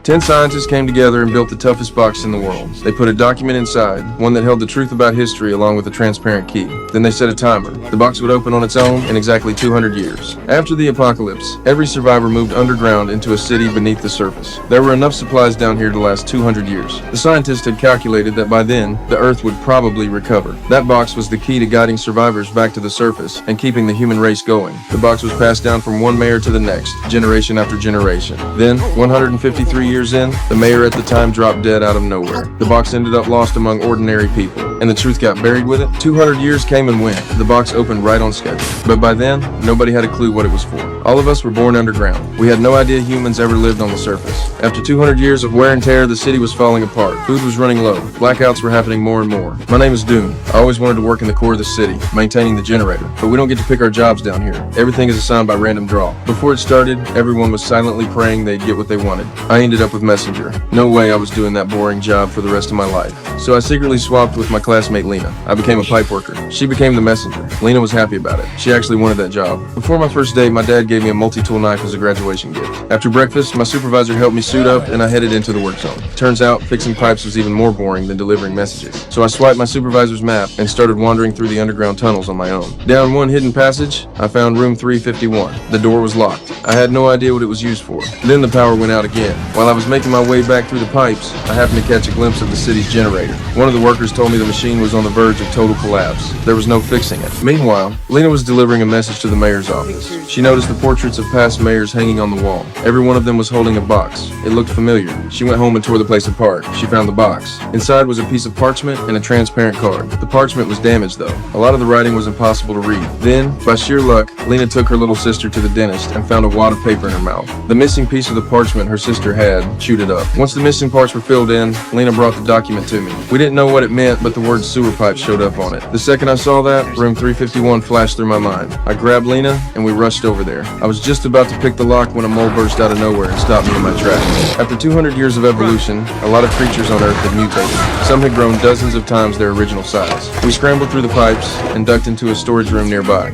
10 scientists came together and built the toughest box in the world. They put a document inside, one that held the truth about history along with a transparent key. Then they set a timer. The box would open on its own in exactly 200 years. After the apocalypse, every survivor moved underground into a city beneath the surface. There were enough supplies down here to last 200 years. The scientists had calculated that by then, the Earth would probably recover. That box was the key to guiding survivors back to the surface and keeping the human race going. The box was passed down from one mayor to the next, generation after generation. Then, 153 years in, the mayor at the time dropped dead out of nowhere. The box ended up lost among ordinary people, and the truth got buried with it. 200 years came and went. The box opened right on schedule. But by then, nobody had a clue what it was for. All of us were born underground. We had no idea humans ever lived on the surface. After 200 years of wear and tear, the city was falling apart. Food was running low. Blackouts were happening more and more. My name is Dune. I always wanted to work in the core of the city, maintaining the generator. But we don't get to pick our jobs down here. Everything is assigned by random draw. Before it started, everyone was silently praying they'd get what they wanted. I ended up with messenger. No way I was doing that boring job for the rest of my life. So I secretly swapped with my classmate Lena. I became a pipe worker. She became the messenger. Lena was happy about it. She actually wanted that job. Before my first date, my dad gave me a multi-tool knife as a graduation gift. After breakfast, my supervisor helped me suit up and I headed into the work zone. Turns out, fixing pipes was even more boring than delivering messages. So I swiped my supervisor's map and started wandering through the underground tunnels on my own. Down one hidden passage, I found room 351. The door was locked. I had no idea what it was used for. Then the power went out again. While I was making my way back through the pipes, I happened to catch a glimpse of the city's generator. One of the workers told me the machine was on the verge of total collapse. There was no fixing it. Meanwhile, Lena was delivering a message to the mayor's office. She noticed the portraits of past mayors hanging on the wall. Every one of them was holding a box. It looked familiar. She went home and tore the place apart. She found the box. Inside was a piece of parchment and a transparent card. The parchment was damaged though. A lot of the writing was impossible to read. Then, by sheer luck, Lena took her little sister to the dentist and found a wad of paper in her mouth. The missing piece of the parchment her sister had chewed it up. Once the missing parts were filled in, Lena brought the document to me. We didn't know what it meant, but the word sewer pipe showed up on it. The second I saw that, room 351 flashed through my mind. I grabbed Lena and we rushed over there. I was just about to pick the lock when a mole burst out of nowhere and stopped me in my tracks. After 200 years of evolution, a lot of creatures on Earth had mutated. Some had grown dozens of times their original size. We scrambled through the pipes and ducked into a storage room nearby.